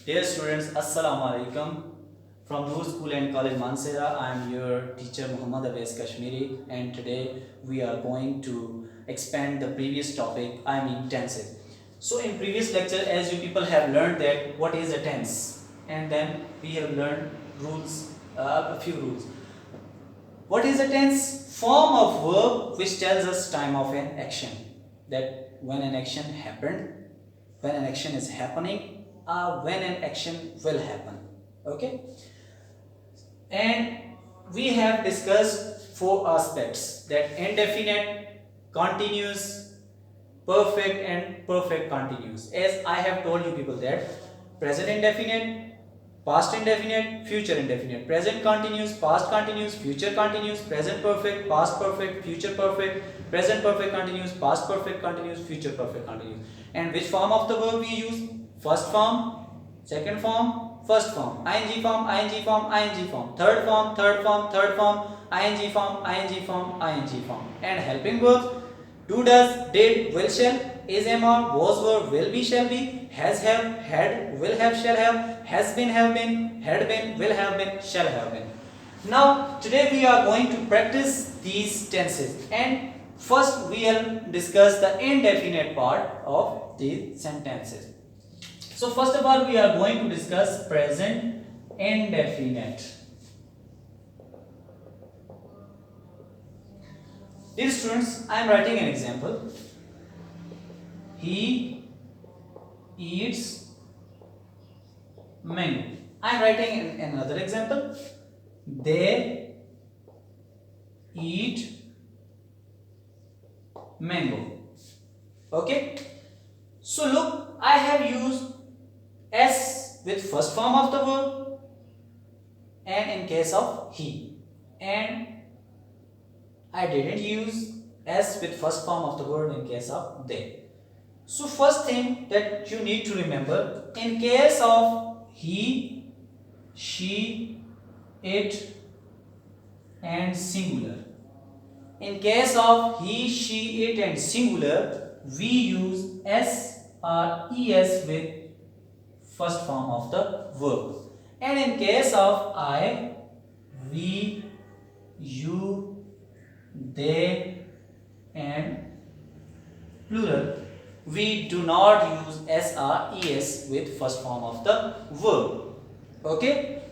Dear students, Assalamu alaikum. From Noor School and College Mansehra, I am your teacher M.Awais Kashmiri, and today we are going to expand the previous topic, I mean tenses. So in previous lecture, as you people have learned that what is a tense, and then we have learned rules, a few rules. What is a tense? Form of verb which tells us time of an action. That when an action happened, when an action is happening, or when an action will happen. Okay? And we have discussed four aspects, that indefinite, continuous, perfect and perfect continuous. As I have told you people that present indefinite, past indefinite, future indefinite, present continuous, past continuous, future continuous, present perfect, past perfect, future perfect, present perfect continuous, past perfect continuous, future perfect continuous. And which form of the verb we use? First form, second form, first form, ing form, ing form, ing form, third form, third form, third form, ing form, ing form, ing form. And helping verbs: do, does, did, will, shall, is, am, are, was, were, will be, shall be, has, have, had, will have, shall have, has been, had been, will have been, shall have been. Now today we are going to practice these tenses, and first we will discuss the indefinite part of these sentences. So first of all we are going to discuss present indefinite. Dear students, I am writing an example. He eats mango. I am writing another example. They eat mango. Okay. So look, I have used S with first form of the verb, and in case of he, and I didn't use S with first form of the verb in case of they. So first thing that you need to remember, in case of he, she, it and singular. In case of he, she, it and singular, we use S or ES with first form of the verb. And in case of I, we, you, they and plural, we do not use S or ES with first form of the verb. Okay?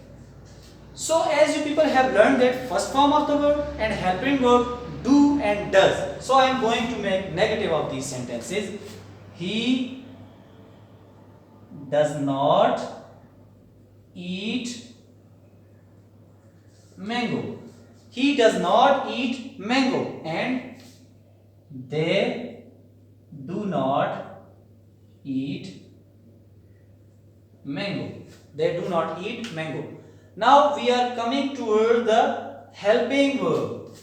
So as you people have learned that first form of the verb and helping verb do and does. So I am going to make negative of these sentences. He does not eat mango. He does not eat mango, and they do not eat mango. They do not eat mango. Now we are coming toward the helping verb.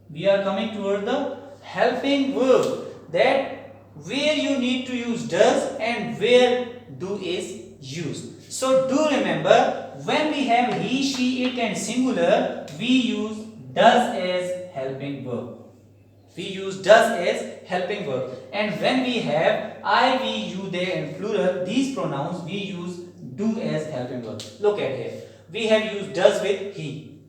We are coming toward the helping verb, that where you need to use does and where do is used. So do remember, when we have he, she, it and singular, we use does as helping verb. We use does as helping verb. And when we have I, we, you, they and plural, these pronouns, we use do as helping verb. Look at here. We have used does with he.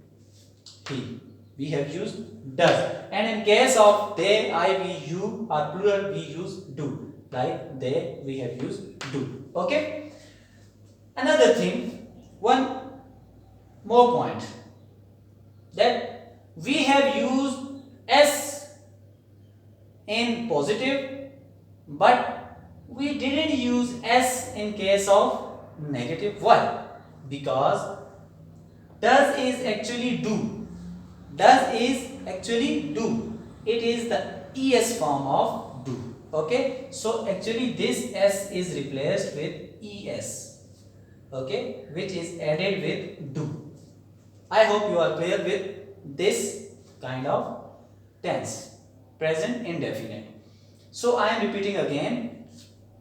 We have used does. And in case of they, I, we, you or plural, we use do. Like they, we have used do. Okay? Another thing, one more point, that we have used S in positive, but we didn't use S in case of negative. Why? Because does is actually do. Does is actually do. It is the ES form of do. Okay? So actually this S is replaced with ES. Okay? Which is added with do. I hope you are clear with this kind of tense. Present indefinite. So I am repeating again.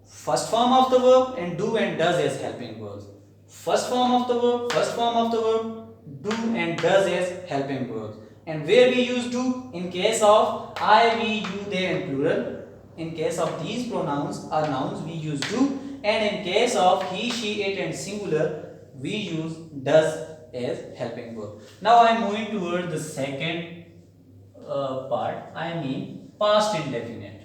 First form of the verb and do and does as helping verbs. First form of the verb, first form of the verb, do and does as helping verbs. And where we use do? In case of I, we, you, they and plural. In case of these pronouns or nouns, we use do. and in case of he, she, it and singular, we use does as helping verb. Now I am moving toward the second part, I mean past indefinite.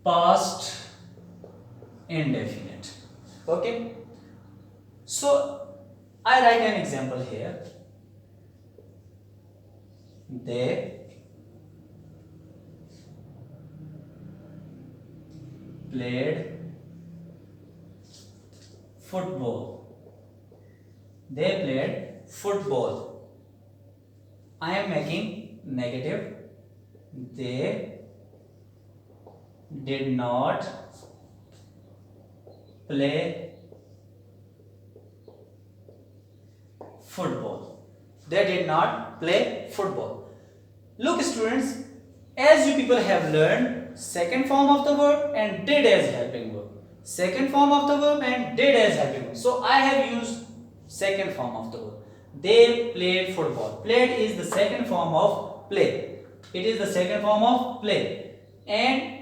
Past indefinite. Okay, so I write an example here. They played football. They played football. I am making negative. They did not play football. They did not play football. Look students, as you people have learned second form of the verb and did as helping verb. Second form of the verb and did as helping verb. So I have used second form of the verb. They played football. Played is the second form of play. It is the second form of play. And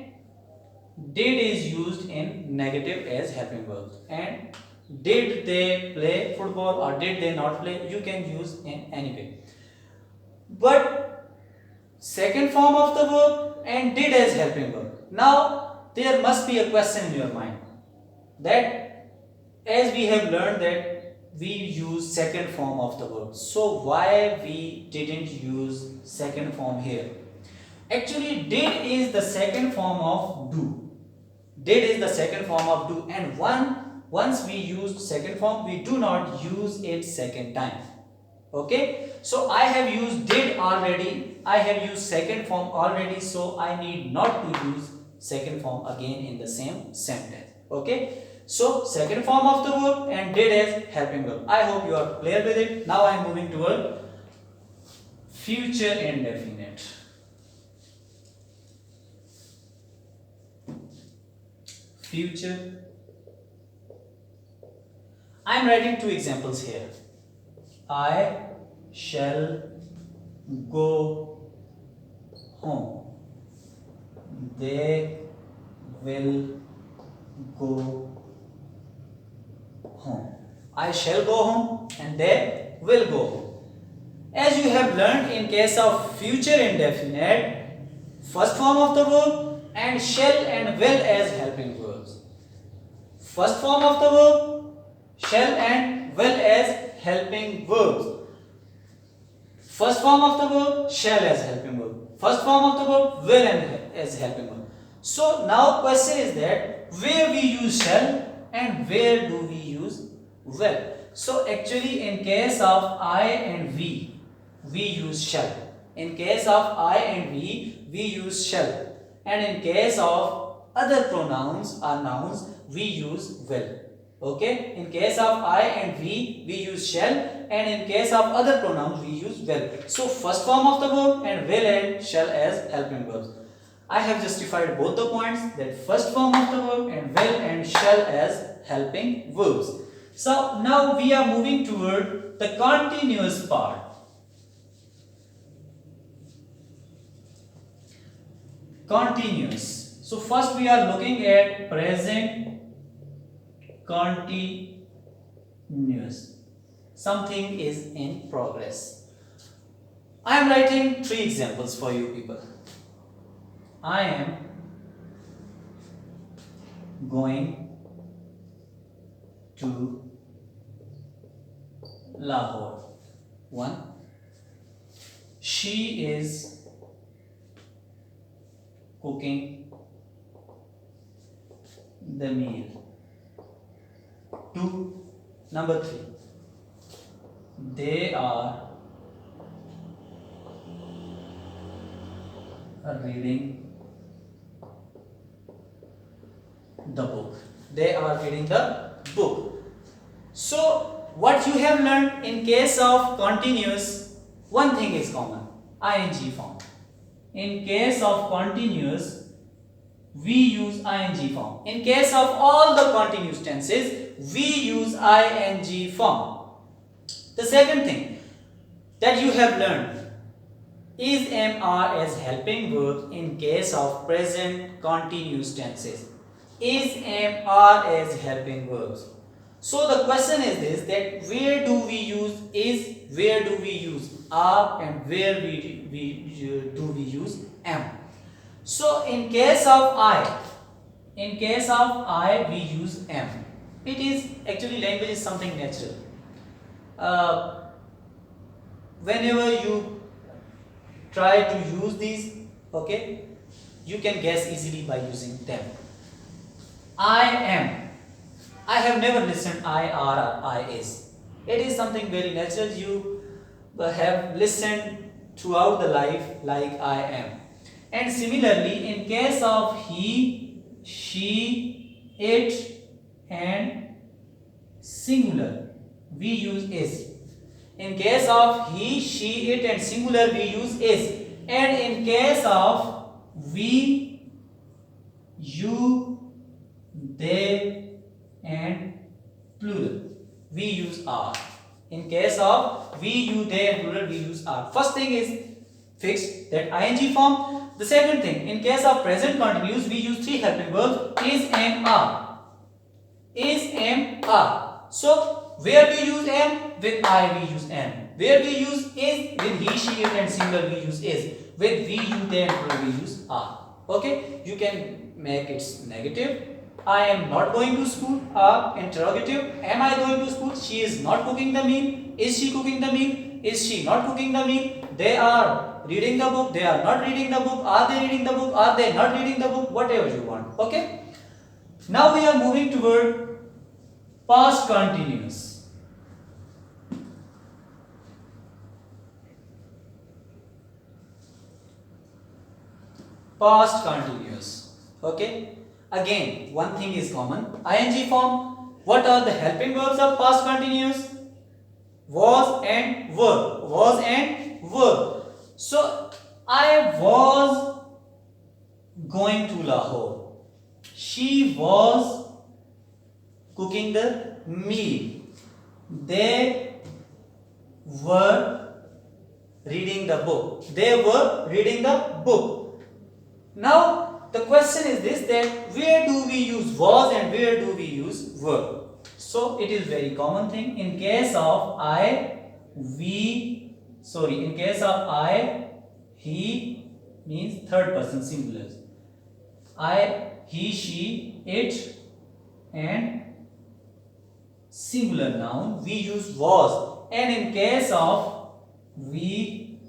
did is used in negative as helping verbs. And did they play football or did they not play, you can use in any way. But second form of the verb and did as helping verb. Now there must be a question in your mind that as we have learned that we use second form of the verb, so why we didn't use second form here? Actually did is the second form of do. Did is the second form of do, and once we use second form, we do not use it second time. Okay, so I have used did already, I have used second form already, so I need not to use second form again in the same sentence. Okay, so second form of the verb and did as helping verb. I hope you are clear with it. Now I am moving toward future indefinite. Future. I am writing two examples here. I shall go home. They will go home. I shall go home and they will go home. As you have learned, in case of future indefinite, first form of the verb and shall and will as helping verbs. First form of the verb, shall and will as helping verbs. First form of the verb, shall as helping verb. First form of the verb, will and as helping verb. So now question is that where we use shall and where do we use will? So actually in case of I and we use shall. In case of I and we use shall. And in case of other pronouns or nouns, we use will. Okay, in case of I and we use shall, and in case of other pronouns we use will. So first form of the verb and will and shall as helping verbs. I have justified both the points, that first form of the verb and will and shall as helping verbs. So now we are moving toward the continuous part. Continuous. So first we are looking at present continuous. Something is in progress. I am writing three examples for you people. I am going to Lahore. 1. She is cooking the meal. 2. Number 3. They are reading the book. They are reading the book. So what you have learned, in case of continuous, one thing is common, ing form. In case of continuous, we use ing form. In case of all the continuous tenses, we use ing form. The second thing that you have learned is am as helping verb in case of present continuous tenses. Is am as helping verbs. So the question is this, that where do we use is, where do we use are, and where do we use am. So in case of I we use am. It is actually, language is something natural. Whenever you try to use these, okay, you can guess easily by using them. I am. I have never listened I are or I is. It is something very natural. You have listened throughout the life like I am. And similarly, in case of he, she, it, and singular, we use is. In case of he, she, it, and singular, we use is. And in case of we, you, they, and plural, we use are. In case of we, you, they, and plural, we use are. First thing is fixed, that ing form. The second thing, in case of present continuous, we use three helping verbs, is, am, are. Is, am, are. So where we use am? With I we use am. Where we use is? With he, she, it, and singular we use is. With we, you, they, and plural we use are. Okay? You can make it negative. I am not going to school. Are interrogative. Am I going to school? She is not cooking the meal. Is she cooking the meal? Is she not cooking the meal? They are reading the book. They are not reading the book. Are they reading the book? Are they not reading the book? Whatever you want. Okay? Now we are moving toward past continuous. Past continuous. Okay? Again, one thing is common. ing form. What are the helping verbs of past continuous? Was and were. Was and were. So, I was going to Lahore. She was cooking the meal. They were reading the book. They were reading the book. Now, the question is this, that where do we use was and where do we use were? So, it is very common thing. In case of in case of I, he means third person singular. I, he, she, it, and singular noun, we use was. And in case of we,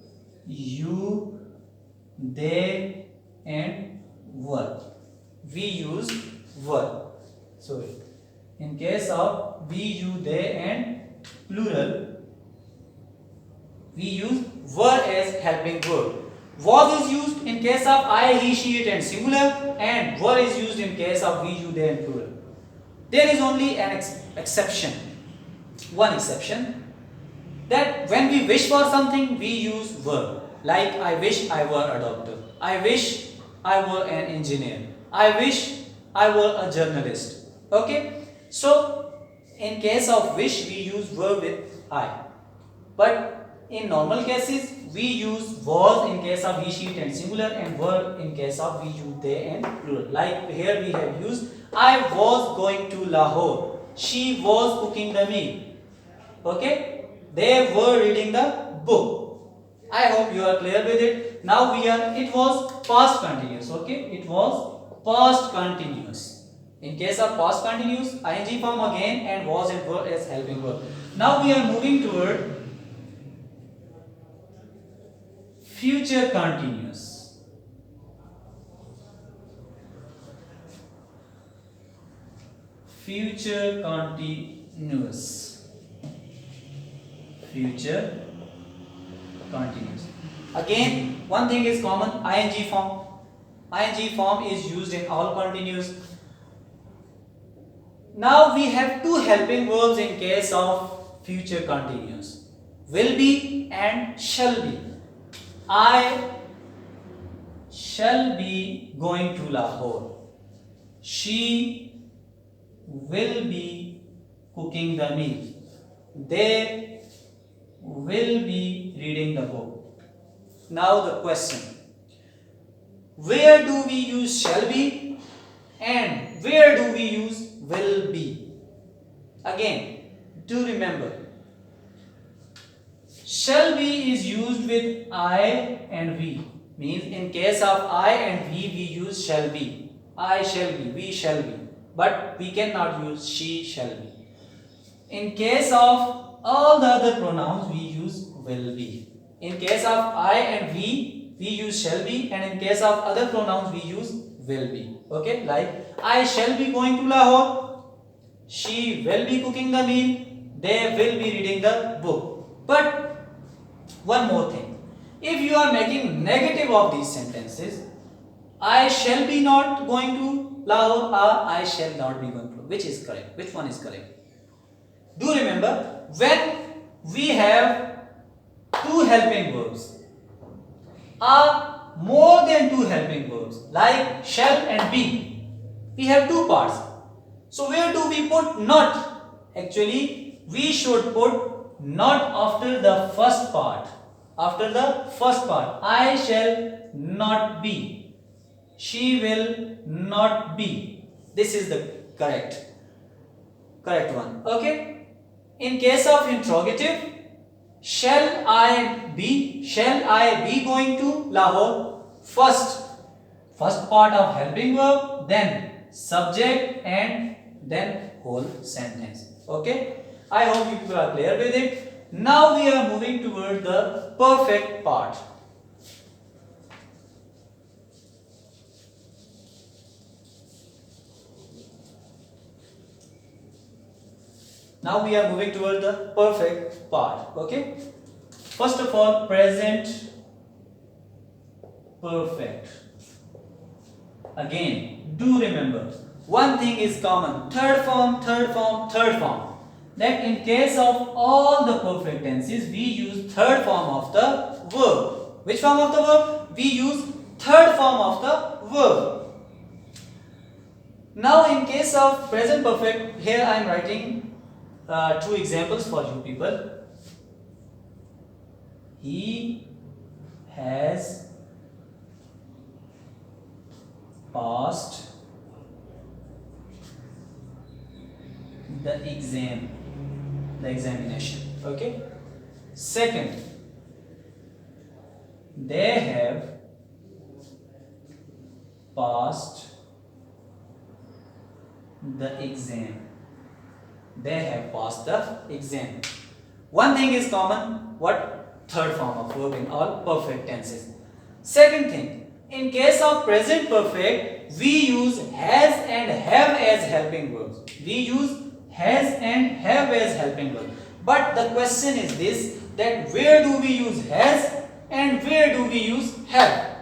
you, they, and were, we use were. Sorry. In case of we, you, they, and plural, we use were as helping verb. Was is used in case of I, he, she, it, and singular, and were is used in case of we, you, they, and plural. There is only an exception. One exception, that when we wish for something, we use were. Like I wish I were a doctor. I wish I were an engineer. I wish I were a journalist. Okay? So, in case of wish, we use were with I. But in normal cases, we use was in case of he, she, it, and singular, and were in case of we, you, they, and plural. Like here we have used I was going to Lahore. She was cooking the meal. Okay? They were reading the book. I hope you are clear with it. Now it was past continuous. Okay? It was past continuous. In case of past continuous, ing form again, and was and were as helping verb. Now we are moving toward future continuous. Future continuous. Future continuous. Again, one thing is common, ing form. ing form is used in all continuous. Now we have two helping verbs in case of future continuous. Will be and shall be. I shall be going to Lahore. She will be cooking the meal. They will be reading the book. Now the question, where do we use shall be and where do we use will be? Again, do remember, shall be is used with I and we. Means in case of I and we use shall be. I shall be, we shall be. But we cannot use she shall be. In case of all the other pronouns, we use will be. In case of I and we use shall be, and in case of other pronouns, we use will be. Okay, like I shall be going to Lahore, she will be cooking the meal, they will be reading the book. But one more thing, if you are making negative of these sentences, I shall be not going to Lahore or I shall not be going to, which is correct? Which one is correct? Do remember, when we have two helping verbs or more than two helping verbs like shall and be, we have two parts. So where do we put not? Actually, we should put not after the first part. After the first part, I shall not be, she will not be. This is the correct one. Okay. In case of interrogative, shall I be going to Lahore? First part of helping verb, then subject, and then whole sentence. Okay, I hope you people are clear with it. Now we are moving toward the perfect part. Now we are moving toward the perfect part. Okay, first of all, present perfect. Again, do remember, one thing is common, third form. That in case of all the perfect tenses, we use third form of the verb. Which form of the verb? We use third form of the verb. Now in case of present perfect, here I am writing two examples for you people. He has passed the examination. Okay. Second, they have passed the exam. They have passed the exam. One thing is common, what? Third form of verb in all perfect tenses. Second thing, in case of present perfect, we use has and have as helping verbs. We use has and have as helping verbs. But the question is this, that where do we use has and where do we use have?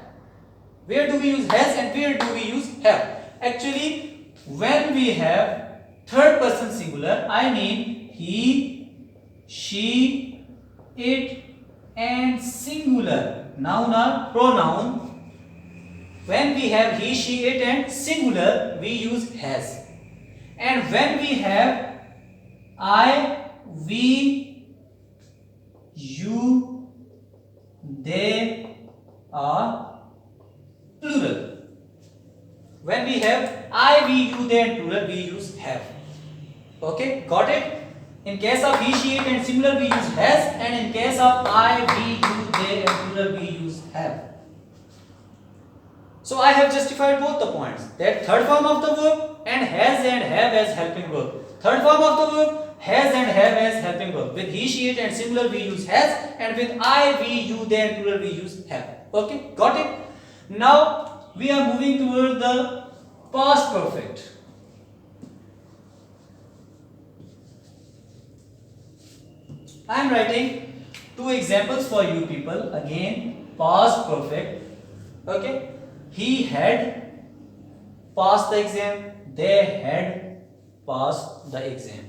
Where do we use has and where do we use have? Actually, when we have third person singular, I mean he, she, it, and singular noun or pronoun. When we have he, she, it, and singular, we use has. And when we have I, we, you, they are plural. When we have I, we, you, they, and plural, we use have. Okay, got it? In case of he, she, it, and singular, we use has, and in case of I, we, you, they, and plural, we use have. So I have justified both the points, that third form of the verb and have as helping verb. Third form of the verb, has and have as helping verb. With he, she, it, and singular, we use has, and with I, we, you, they, and plural, we use have. Okay, got it? Now we are moving toward the past perfect. I am writing two examples for you people. Again, past perfect. Okay, he had passed the exam, they had passed the exam.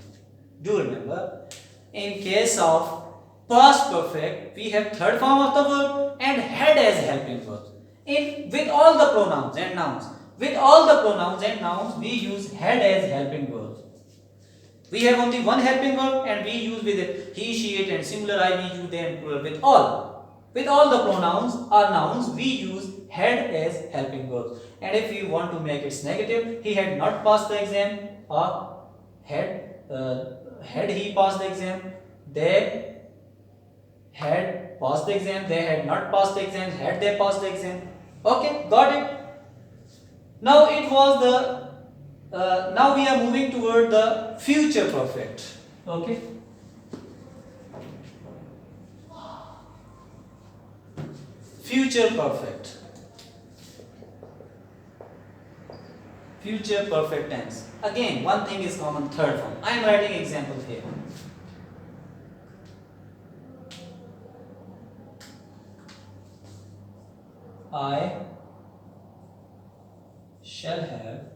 Do remember, in case of past perfect, we have third form of the verb and had as helping verbs. With all the pronouns and nouns, we use had as helping verbs. We have only one helping verb and we use with it he, she, it and singular I, we, you, they and plural with all. With all the pronouns or nouns we use had as helping verbs. And if we want to make it negative, he had not passed the exam or had he passed the exam, they had passed the exam, they had not passed the exam, had they passed the exam. Okay, got it? Now it was the now we are moving toward the future perfect. Okay. Future perfect. Future perfect tense. Again, one thing is common, third form. I am writing examples here. I shall have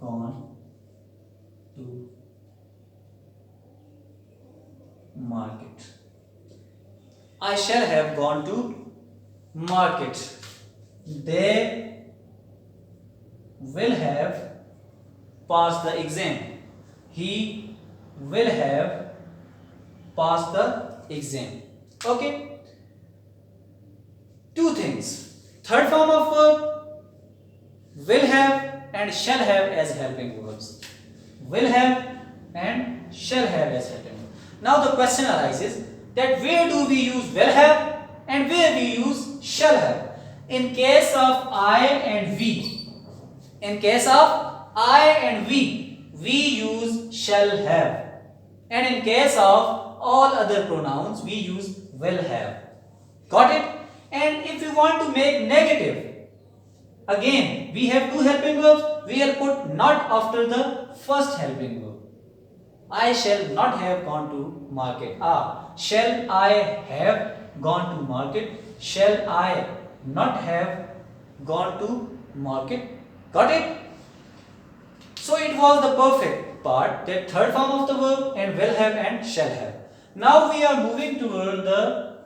gone to market. I shall have gone to market. They will have passed the exam. He will have passed the exam. Okay. Two things. Third form of verb, will have and shall have as helping verbs. Will have and shall have as helping verbs. Now the question arises that where do we use will have and where we use shall have. In case of I and we, in case of I and we use shall have, and in case of all other pronouns we use will have. Got it? And if we want to make negative, again we have two helping verbs, we will put not after the first helping verb. I shall not have gone to market. Shall I have gone to market? Shall I not have gone to market? Got it? So it was the perfect part, that third form of the verb and will have and shall have. Now we are moving toward the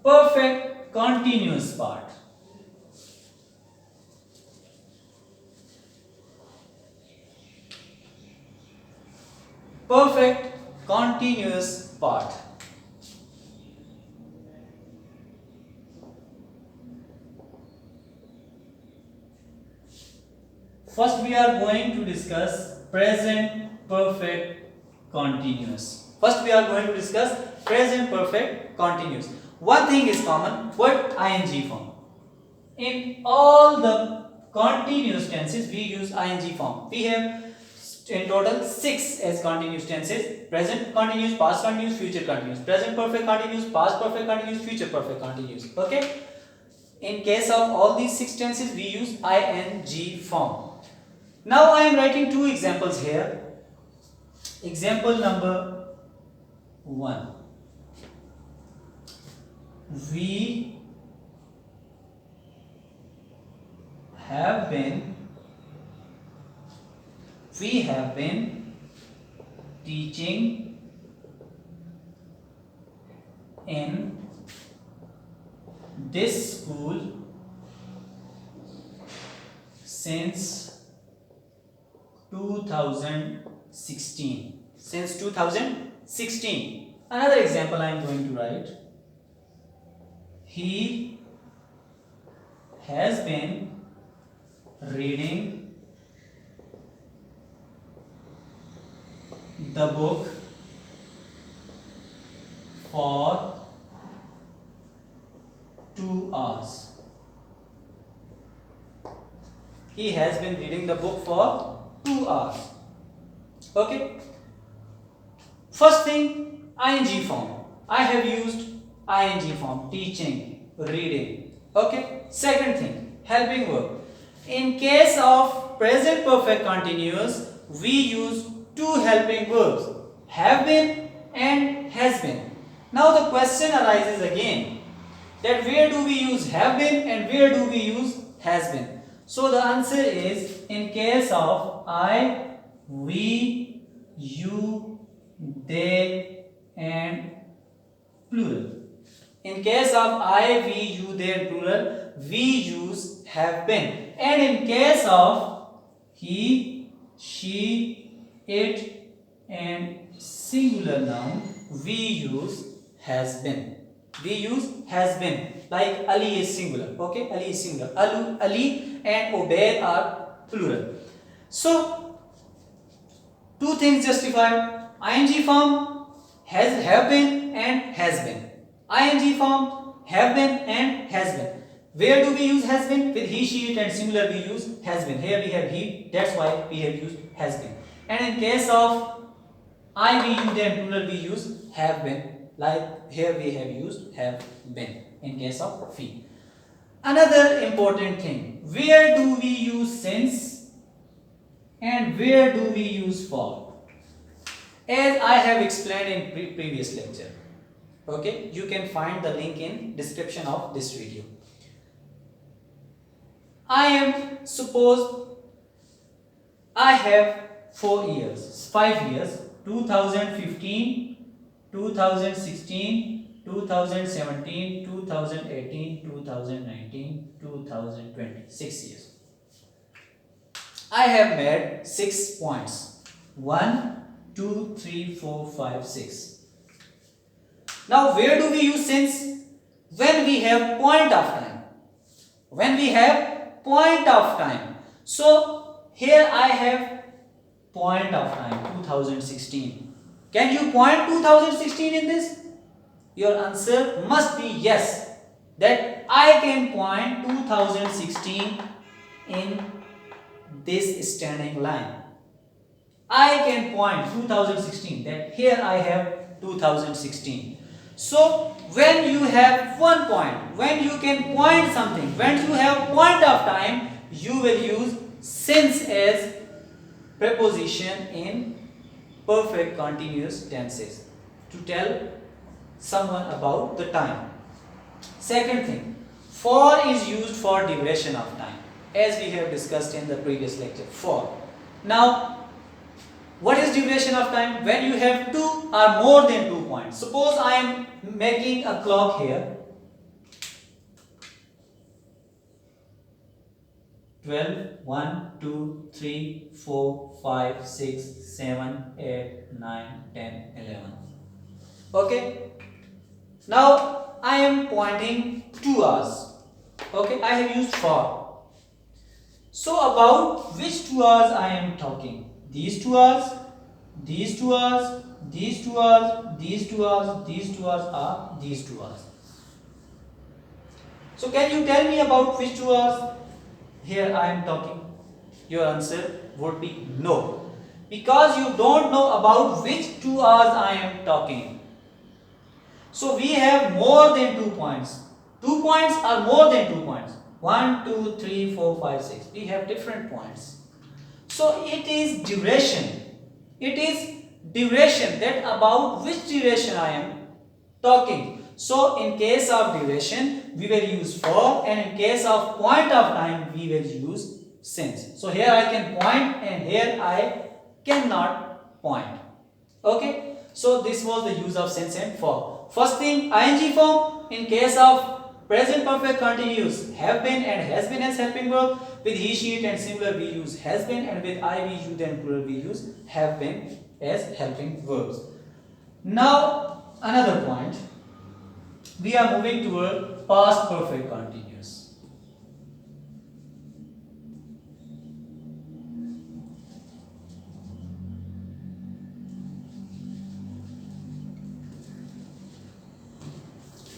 perfect continuous part. Perfect continuous part. First we are going to discuss present perfect continuous. First we are going to discuss present perfect continuous. One thing is common, what? ing form. In all the continuous tenses we use ing form. We have in total 6 as continuous tenses: present continuous, past continuous, future continuous, present perfect continuous, past perfect continuous, future perfect continuous. Okay? In case of all these 6 tenses we use ing form. Now I am writing 2 examples here. Example number 1. We have been teaching in this school since 2016. Since 2016. Another example I am going to write. He has been reading the book for 2 hours. He has been reading the book for 2 hours. Okay. First thing, ing form. I have used ing form, teaching, reading. Okay. Second thing, helping verb. In case of present perfect continuous, we use 2 helping verbs, have been and has been. Now the question arises again, that where do we use have been and where do we use has been? So the answer is in case of I, we, you, they and plural. In case of I, we, you, they and plural, we use have been. And in case of he, she, it, and singular noun we use has been. We use has been. Like Ali is singular. Okay, Ali is singular. Ali and Ubayd are plural. So two things justified. ING form have been and has been. ING form have been and has been. Where do we use has been? With he, she, it, and singular we use has been. Here we have he, that's why we have used has been. And in case of I, we use and plural we use have been. Like here we have used have been in case of we. Another important thing, where do we use since and where do we use for? As I have explained in previous lecture. Okay, you can find the link in description of this video. Suppose I have 5 years, 2015, 2016, 2017, 2018, 2019, 2020, 6 years. I have made 6 points. 1, 2, 3, 4, 5, 6. Now where do we use since? When we have point of time. When we have point of time. So here I have point of time 2016. Can you point 2016 in this? Your answer must be yes. That I can point 2016 in this standing line. I can point 2016, that here I have 2016. So when you have one point, when you can point something, when you have point of time, you will use since as preposition in perfect continuous tenses to tell someone about the time. Second thing, for is used for duration of time, as we have discussed in the previous lecture. For. Now, what is duration of time? When you have two or more than 2 points. Suppose I am making a clock here. 12, 1, 2, 3, 4, 5, 6, 7, 8, 9, 10, 11. Okay. Now I am pointing 2 hours. Okay. I have used for. So about which 2 hours I am talking? These 2 hours, these 2 hours, these 2 hours, these 2 hours, these 2 hours are these 2 hours. So can you tell me about which 2 hours here I am talking? Your answer would be no. Because you don't know about which 2 hours I am talking. So we have more than 2 points. 2 points are more than 2 points. 1, 2, 3, 4, 5, 6. We have different points. So it is duration. It is duration, that about which duration I am talking. So in case of duration we will use for, and in case of point of time we will use since. So here I can point and here I cannot point. Okay. So this was the use of since and for. First thing, ing form in case of present perfect continuous have been and has been as helping verb. With he, she, it, and singular we use has been, and with I, we, you, then plural we use have been as helping verbs. Now another point, we are moving toward past perfect continuous.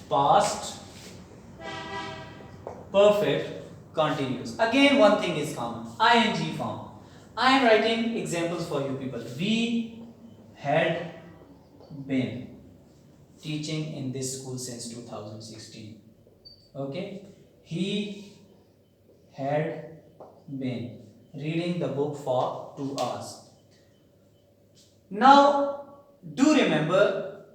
Past perfect continuous. Again, one thing is common, ing form. I am writing examples for you people. We had been teaching in this school since 2016. Okay. He had been reading the book for 2 hours. Now, do remember,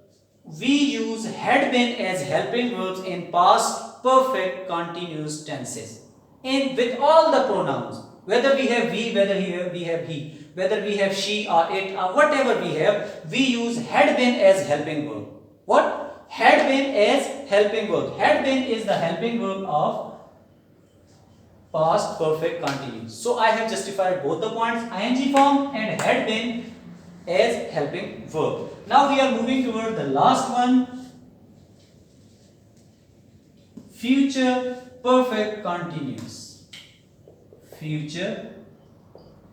we use had been as helping verbs in past perfect continuous tenses. With all the pronouns, whether we have we, whether we have he, whether we have she or it or whatever we have, we use had been as helping verb. What? Had been as helping verb. Had been is the helping verb of past perfect continuous. So I have justified both the points, ing form and had been, as helping verb. Now we are moving toward the last one, future perfect continuous. Future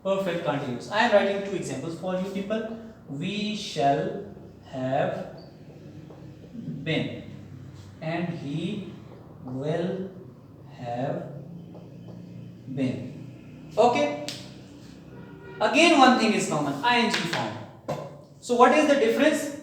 perfect continuous. I am writing two examples for you people. We shall have been and he will have been. Okay. Again one thing is common, ing form. So what is the difference?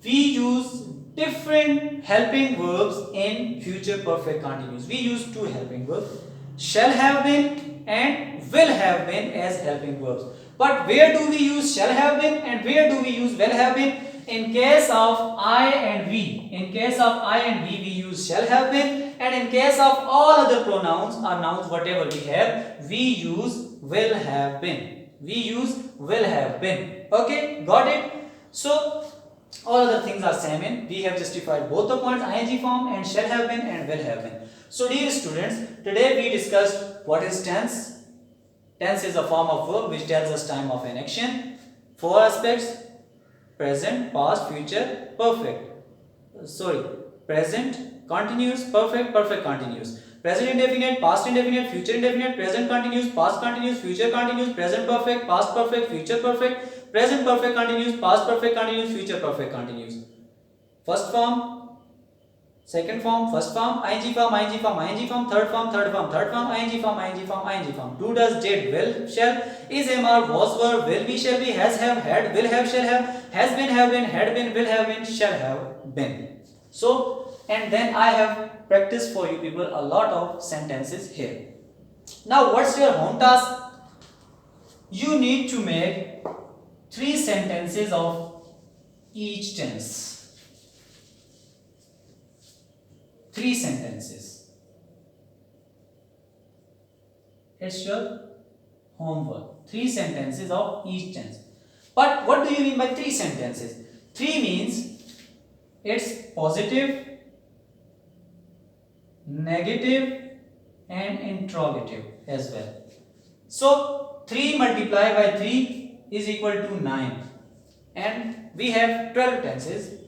We use different helping verbs in future perfect continuous. We use two helping verbs, shall have been and will have been as helping verbs. But where do we use shall have been and where do we use will have been? In case of I and we. In case of I and we use shall have been, and in case of all other pronouns or nouns whatever we have, we use will have been. We use will have been. Okay, got it? So all other things are same in. We have justified both the points, ing form and shall have been and will have been. So dear students, today we discussed what is tense. Tense is a form of verb which tells us time of an action. Four aspects: present, past, future, perfect. Present continuous, perfect, perfect continuous. Present indefinite, past indefinite, future indefinite, present continuous, past continuous, future continuous, present perfect, past perfect, future perfect, present perfect continuous, past perfect continuous, future perfect continuous. First form, second form, first form, ing form, ing form, ing form, third form, third form, third form, ing form, ing form, ing form. Do, does, did, will, shall, is, am, are, was, were, will be, shall be, has, have, had, will have, shall have, has been, have been, had been, will have been, shall have been. So, and then I have practiced for you people a lot of sentences here. Now, what's your home task? You need to make 3 sentences of each tense. 3 sentences. It's your homework. 3 sentences of each tense. But what do you mean by 3 sentences? 3 means it's positive, negative and interrogative as well. So 3 multiplied by 3 is equal to 9 and we have 12 tenses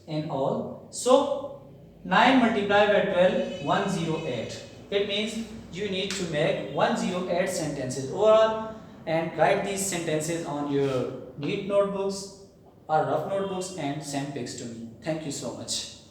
in all. So 9 multiplied by 12, 108. It means you need to make 108 sentences overall and write these sentences on your neat notebooks or rough notebooks and send pics to me. Thank you so much.